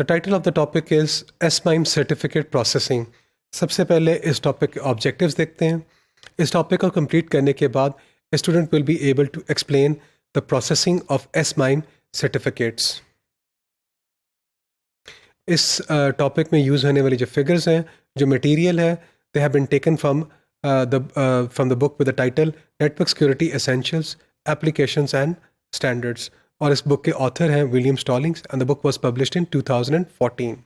The title of the topic is S-MIME Certificate Processing. सबसे पहले इस टॉपिक के ऑब्जेक्टिव्स देखते हैं. इस टॉपिक को कंप्लीट करने के बाद student will be able to explain the processing of S-MIME certificates. इस टॉपिक में यूज़ होने वाली जो फिगर्स हैं, जो मटेरियल है, they have been taken from the book with the title network security essentials applications and standards. और इस बुक के ऑथर हैं William Stallings and the book was published in 2014.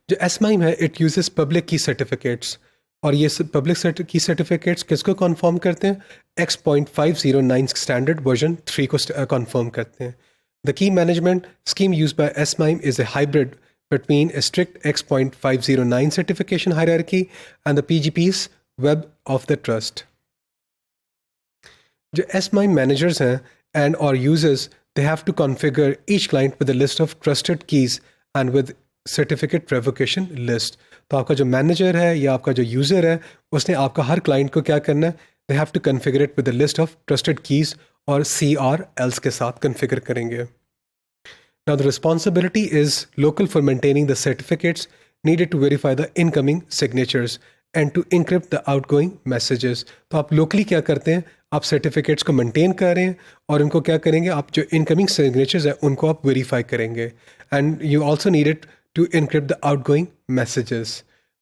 जो S-MIME है, it uses public key certificates, और ये public key certificates किसको confirm करते हैं? X.509 स्टैंडर्ड वर्जन 3 को कन्फर्म करते हैं. The key management scheme used by S-MIME is a hybrid between a strict X.509 certification hierarchy and the PGP's web of the trust. जो S-MIME managers हैं and or users, they have to configure each client with a list of trusted keys and with certificate revocation list. तो आपका जो manager है या आपका जो user है, उसने आपका हर क्लाइंट को क्या करना है? They have to configure it with a list of trusted keys और CRLs के साथ configure करेंगे. Now the responsibility is local for maintaining the certificates needed to verify the incoming signatures and to encrypt the outgoing messages. तो आप locally क्या करते हैं? आप certificates को maintain कर रहे हैं और उनको क्या करेंगे? आप जो incoming signatures हैं उनको आप verify करेंगे. And you also need it to encrypt the outgoing messages.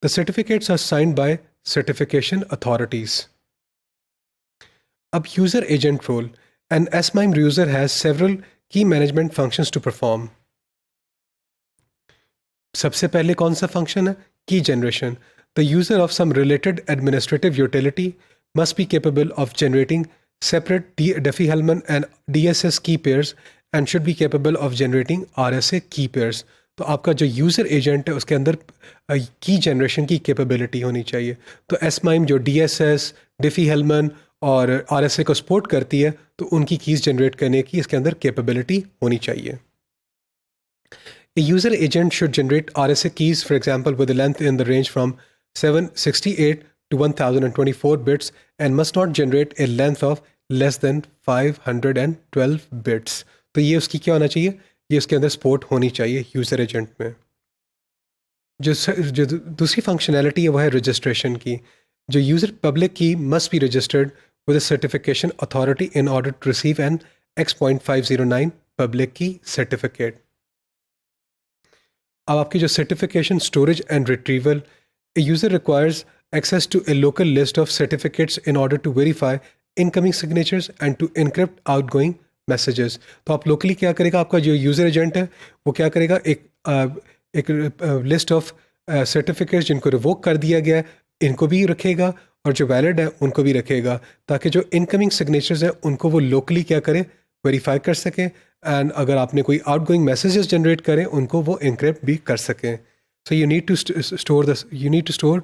The certificates are signed by certification authorities. अब user agent role. An S-MIME user has several key management functions to perform. सबसे पहले कौन सा function है? Key generation. The user of some related administrative utility must be capable of generating separate Diffie-Hellman and DSS key pairs and should be capable of generating RSA key pairs. तो आपका जो user agent है उसके अंदर की generation की capability होनी चाहिए. तो S-MIME जो DSS, Diffie-Hellman और RSA को सपोर्ट करती है, तो उनकी कीज़ जनरेट करने की इसके अंदर कैपेबिलिटी होनी चाहिए. A user agent should generate RSA keys, for example, with a length in the range from 768 to 1024 bits and must not generate a length of less than 512 bits. तो ये उसकी क्या होना चाहिए? ये उसके अंदर सपोर्ट होनी चाहिए यूज़र एजेंट में. जो दूसरी फंक्शनैलिटी है वो है रजिस्ट्रेशन की. जो user public key must be registered with a certification authority in order to receive an X.509 public key certificate. अब आपकी जो certification storage and retrieval, a user requires access to a local list of certificates in order to verify incoming signatures and to encrypt outgoing messages. तो आप locally क्या करेगा? आपका जो user agent है वो क्या करेगा? एक लिस्ट ऑफ सर्टिफिकेट्स जिनको रिवोक कर दिया गया है इनको भी रखेगा और जो वैलिड है उनको भी रखेगा, ताकि जो इनकमिंग सिग्नेचर्स हैं उनको वो लोकली क्या करें? वेरीफाई कर सकें. एंड अगर आपने कोई आउटगोइंग मैसेजेस जनरेट करें उनको वो इनक्रिप्ट भी कर सकें. So you need to store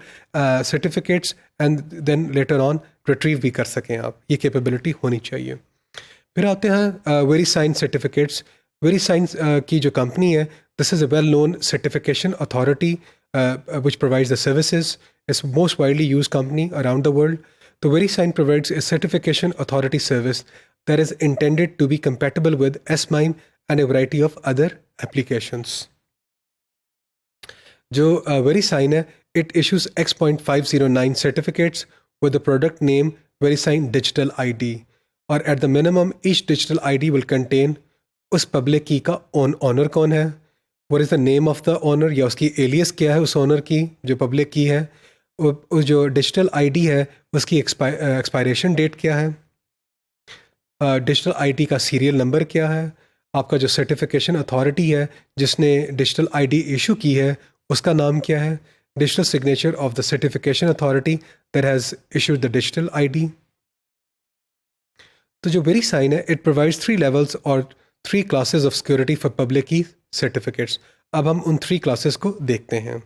certificates and then later on retrieve भी कर सकें आप. ये capability होनी चाहिए. फिर आते हैं VeriSign certificates. VeriSign की जो कंपनी है, this is a well-known certification authority which provides the services. It's most widely used company around the world. So VeriSign provides a certification authority service that is intended to be compatible with S-MIME and a variety of other applications. जो VeriSign है, it issues X.509 certificates with the product name VeriSign Digital ID. और at the minimum, each digital ID will contain उस public key का owner कौन है, what is the name of the owner या उसकी alias क्या है उस owner की जो public key है, उस जो digital ID है उसकी expiration date क्या है, digital ID का serial number क्या है, आपका जो certification authority है जिसने digital ID issue की है उसका नाम क्या है, digital signature of the certification authority that has issued the digital ID. तो जो VeriSign है, it provides 3 levels or 3 classes of security for public key certificates. अब हम उन 3 classes को देखते हैं.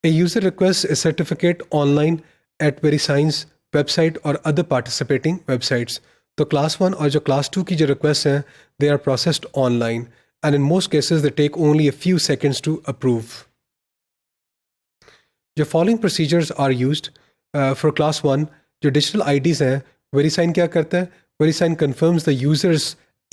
A user requests a certificate online at VeriSign's website or other participating websites. तो class 1 और जो class 2 की जो requests हैं, they are processed online. And in most cases, they take only a few seconds to approve. The following procedures are used for class 1. जो digital IDs हैं, VeriSign क्या करता है? VeriSign confirms the user's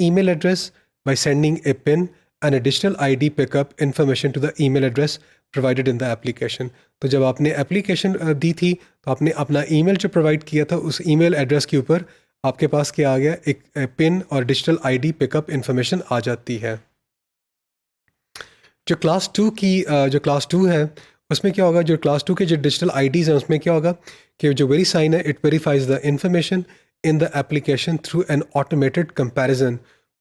email address by sending a PIN an additional ID pickup information to the email address provided in the application. तो जब आपने application दी थी तो आपने अपना ईमेल जो प्रोवाइड किया था उस ईमेल एड्रेस के ऊपर आपके पास क्या आ गया, एक पिन और डिजिटल आईडी पिकअप इंफॉर्मेशन आ जाती है। जो क्लास 2 है उसमें क्या होगा, जो क्लास 2 के जो डिजिटल आईडीज़ हैं उसमें क्या होगा कि जो वेरी साइन है it verifies the information in the application through an automated comparison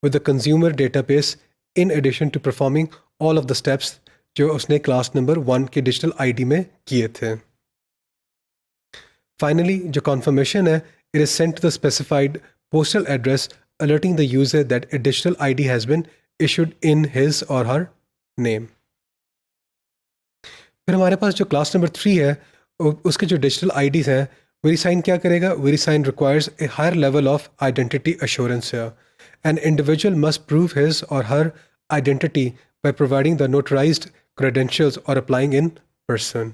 with the consumer database in addition to performing all of the steps जो उसने क्लास नंबर 1 के डिजिटल आईडी में किए थे। Finally, जो confirmation है it is sent to the specified postal address alerting the user that a digital ID has been issued in his or her name। फिर हमारे पास जो क्लास नंबर 3 है उसके जो डिजिटल आईडीज़ हैं VeriSign क्या करेगा, VeriSign requires a higher level of identity assurance here. An individual must prove his or her identity by providing the notarized credentials or applying in person.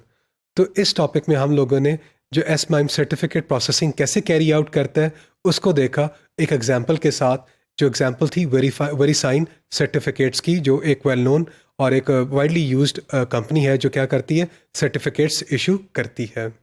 तो इस topic में हम लोगों ने जो SMIME सर्टिफिकेट प्रोसेसिंग कैसे कैरी आउट करता है उसको देखा एक एग्जांपल के साथ, जो एग्जांपल थी VeriSign सर्टिफिकेट्स की, जो एक वेल नोन और एक वाइडली यूज्ड कंपनी है जो क्या करती है, सर्टिफिकेट्स इशू करती है।